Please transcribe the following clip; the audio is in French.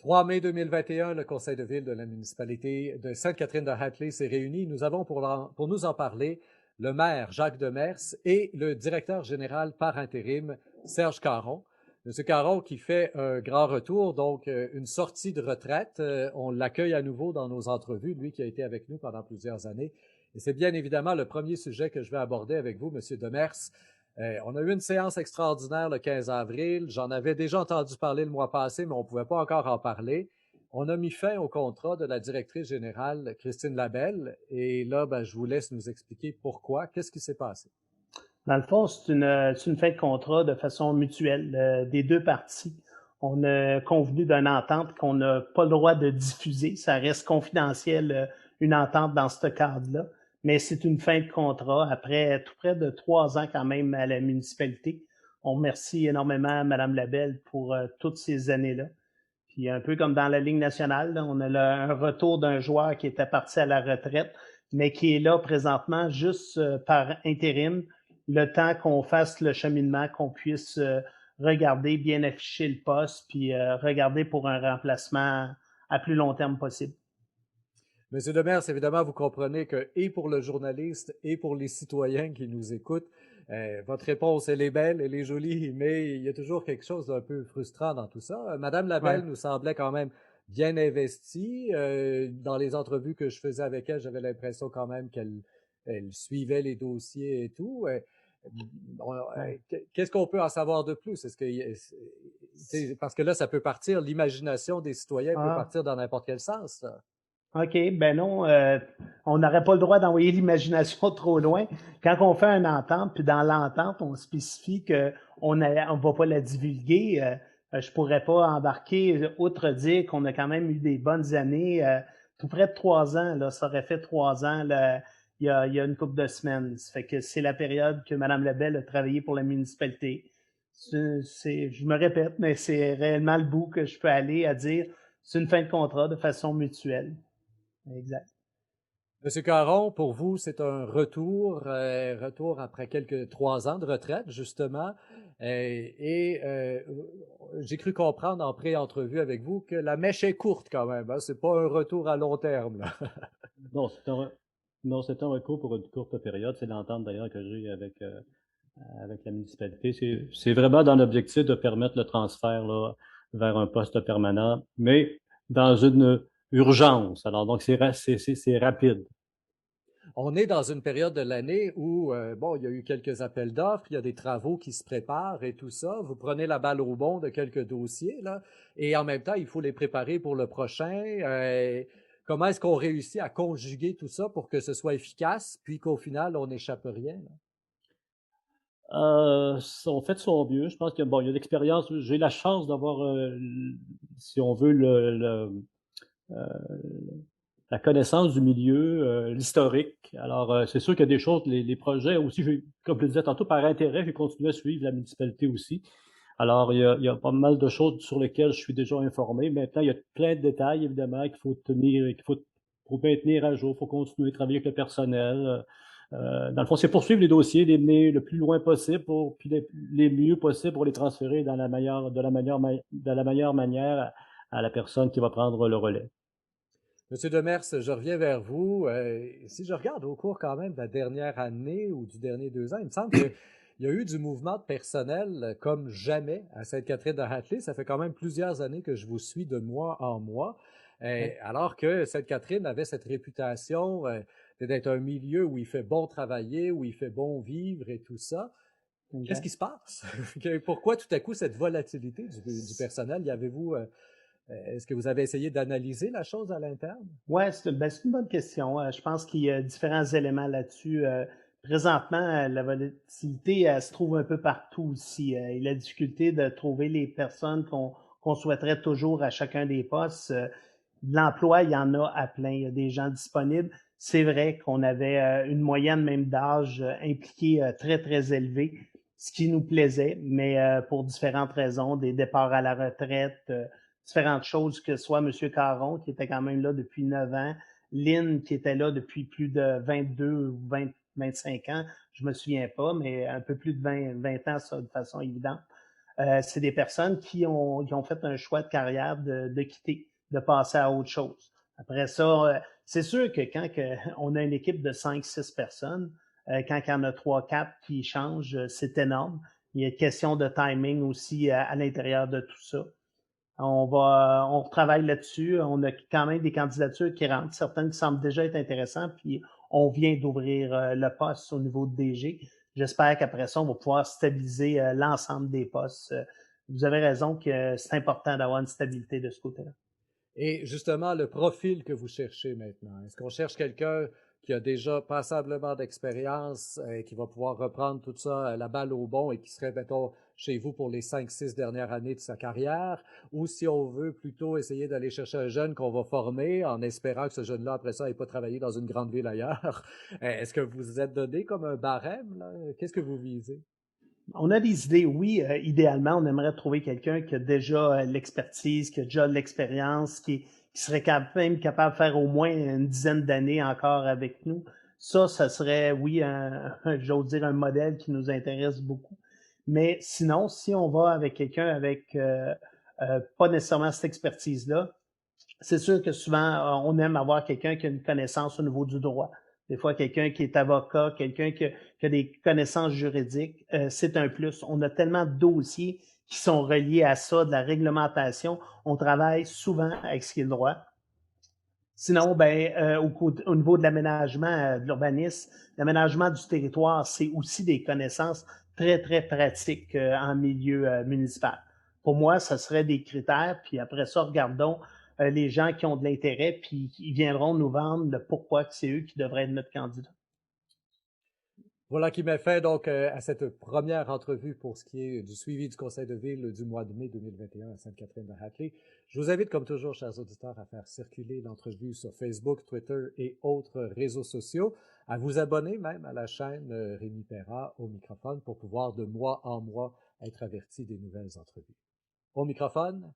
3 mai 2021, le conseil de ville de la municipalité de Sainte-Catherine-de-Hatley s'est réuni. Nous avons pour nous en parler le maire Jacques Demers et le directeur général par intérim Serge Caron. Monsieur Caron qui fait un grand retour, donc une sortie de retraite. On l'accueille à nouveau dans nos entrevues, lui qui a été avec nous pendant plusieurs années. Et c'est bien évidemment le premier sujet que je vais aborder avec vous, Monsieur Demers. On a eu une séance extraordinaire le 15 avril. J'en avais déjà entendu parler le mois passé, mais on ne pouvait pas encore en parler. On a mis fin au contrat de la directrice générale, Christine Labelle. Et là, je vous laisse nous expliquer pourquoi. Qu'est-ce qui s'est passé? Dans le fond, c'est une fin de contrat de façon mutuelle des deux parties. On a convenu d'une entente qu'on n'a pas le droit de diffuser. Ça reste confidentiel, une entente dans ce cadre-là. Mais c'est une fin de contrat après tout près de 3 ans quand même à la municipalité. On remercie énormément Mme Labelle pour toutes ces années-là. Puis un peu comme dans la Ligue nationale, là, on a un retour d'un joueur qui était parti à la retraite, mais qui est là présentement juste par intérim, le temps qu'on fasse le cheminement, qu'on puisse regarder, bien afficher le poste, puis regarder pour un remplacement à plus long terme possible. Monsieur Demers, évidemment, vous comprenez que, et pour le journaliste, et pour les citoyens qui nous écoutent, votre réponse, elle est belle, elle est jolie, mais il y a toujours quelque chose d'un peu frustrant dans tout ça. Madame Labelle Ouais. nous semblait quand même bien investie. Dans les entrevues que je faisais avec elle, j'avais l'impression quand même qu'elle suivait les dossiers et tout. Ouais. Qu'est-ce qu'on peut en savoir de plus? Parce que là, ça peut partir, l'imagination des citoyens peut Ah. partir dans n'importe quel sens, ça. OK, ben non, on n'aurait pas le droit d'envoyer l'imagination trop loin. Quand on fait une entente, puis dans l'entente, on spécifie qu'on ne va pas la divulguer, je pourrais pas embarquer, outre dire qu'on a quand même eu des bonnes années, tout près de 3 ans, là, ça aurait fait 3 ans là, il y a une couple de semaines. Ça fait que c'est la période que Mme Lebel a travaillé pour la municipalité. Je me répète, mais c'est réellement le bout que je peux aller à dire, c'est une fin de contrat de façon mutuelle. Exact. Monsieur Caron, pour vous, c'est un retour après quelques 3 ans de retraite, justement. J'ai cru comprendre en pré-entrevue avec vous que la mèche est courte quand même. Hein? C'est pas un retour à long terme, là. Non, c'est un recours pour une courte période. C'est l'entente d'ailleurs que j'ai avec la municipalité. C'est vraiment dans l'objectif de permettre le transfert là, vers un poste permanent, mais dans une urgence. Alors, donc, c'est rapide. On est dans une période de l'année où, il y a eu quelques appels d'offres, il y a des travaux qui se préparent et tout ça. Vous prenez la balle au bond de quelques dossiers, là, et en même temps, il faut les préparer pour le prochain. Comment est-ce qu'on réussit à conjuguer tout ça pour que ce soit efficace, puis qu'au final, on n'échappe rien, là? On fait de son mieux. Je pense que bon, il y a l'expérience. J'ai la chance d'avoir, si on veut, euh, la connaissance du milieu, l'historique. Alors, c'est sûr qu'il y a des choses, les projets aussi, comme je le disais tantôt, par intérêt, j'ai continué à suivre la municipalité aussi. Alors, il y a pas mal de choses sur lesquelles je suis déjà informé. Maintenant, il y a plein de détails, évidemment, faut maintenir à jour, il faut continuer à travailler avec le personnel. Dans le fond, c'est poursuivre les dossiers, les mener le plus loin possible puis les mieux possible pour les transférer de la meilleure manière à la personne qui va prendre le relais. Monsieur Demers, je reviens vers vous. Si je regarde au cours quand même de la dernière année ou du dernier 2 ans, il me semble qu'il y a eu du mouvement de personnel comme jamais à Sainte-Catherine-de-Hatley. Ça fait quand même plusieurs années que je vous suis de mois en mois. Alors que Sainte-Catherine avait cette réputation d'être un milieu où il fait bon travailler, où il fait bon vivre et tout ça. Qu'est-ce qui se passe? Pourquoi tout à coup cette volatilité du personnel? Y avez-vous est-ce que vous avez essayé d'analyser la chose à l'interne? Ouais, c'est une bonne question. Je pense qu'il y a différents éléments là-dessus. Présentement, la volatilité, elle se trouve un peu partout aussi. Et la difficulté de trouver les personnes qu'on souhaiterait toujours à chacun des postes. De l'emploi, il y en a à plein. Il y a des gens disponibles. C'est vrai qu'on avait une moyenne même d'âge impliquée très, très élevée, ce qui nous plaisait, mais pour différentes raisons, des départs à la retraite, différentes choses, que ce soit M. Caron, qui était quand même là depuis 9 ans, Lynn, qui était là depuis plus de 22 ou 25 ans, je me souviens pas, mais un peu plus de 20 ans, ça, de façon évidente. c'est des personnes qui ont fait un choix de carrière de quitter, de passer à autre chose. Après ça, c'est sûr que quand on a une équipe de 5-6 personnes, quand il y en a 3-4 qui changent, c'est énorme. Il y a une question de timing aussi à l'intérieur de tout ça. On travaille là-dessus. On a quand même des candidatures qui rentrent, certaines qui semblent déjà être intéressantes, puis on vient d'ouvrir le poste au niveau de DG. J'espère qu'après ça, on va pouvoir stabiliser l'ensemble des postes. Vous avez raison que c'est important d'avoir une stabilité de ce côté-là. Et justement, le profil que vous cherchez maintenant, est-ce qu'on cherche quelqu'un qui a déjà passablement d'expérience et qui va pouvoir reprendre tout ça, la balle au bon et qui serait, mettons, chez vous pour les 5-6 dernières années de sa carrière, ou si on veut plutôt essayer d'aller chercher un jeune qu'on va former en espérant que ce jeune-là, après ça, n'ait pas travaillé dans une grande ville ailleurs? Est-ce que vous vous êtes donné comme un barème, là? Qu'est-ce que vous visez? On a des idées, oui. Idéalement, on aimerait trouver quelqu'un qui a déjà l'expertise, qui a déjà l'expérience, qui serait quand même capable de faire au moins une dizaine d'années encore avec nous. Ça serait, oui, j'ose dire, un modèle qui nous intéresse beaucoup. Mais sinon, si on va avec quelqu'un avec pas nécessairement cette expertise-là, c'est sûr que souvent, on aime avoir quelqu'un qui a une connaissance au niveau du droit. Des fois, quelqu'un qui est avocat, quelqu'un qui a des connaissances juridiques, c'est un plus. On a tellement de dossiers qui sont reliés à ça, de la réglementation. On travaille souvent avec ce qui est le droit. Sinon, au niveau de l'aménagement, de l'urbanisme, l'aménagement du territoire, c'est aussi des connaissances très, très pratiques en milieu municipal. Pour moi, ce serait des critères, puis après ça, regardons les gens qui ont de l'intérêt, puis ils viendront nous vendre le pourquoi que c'est eux qui devraient être notre candidat. Voilà qui met fin donc à cette première entrevue pour ce qui est du suivi du Conseil de ville du mois de mai 2021 à Sainte-Catherine-de-Hatley. Je vous invite, comme toujours, chers auditeurs, à faire circuler l'entrevue sur Facebook, Twitter et autres réseaux sociaux, à vous abonner même à la chaîne Rémi Perra au microphone pour pouvoir de mois en mois être averti des nouvelles entrevues. Au microphone,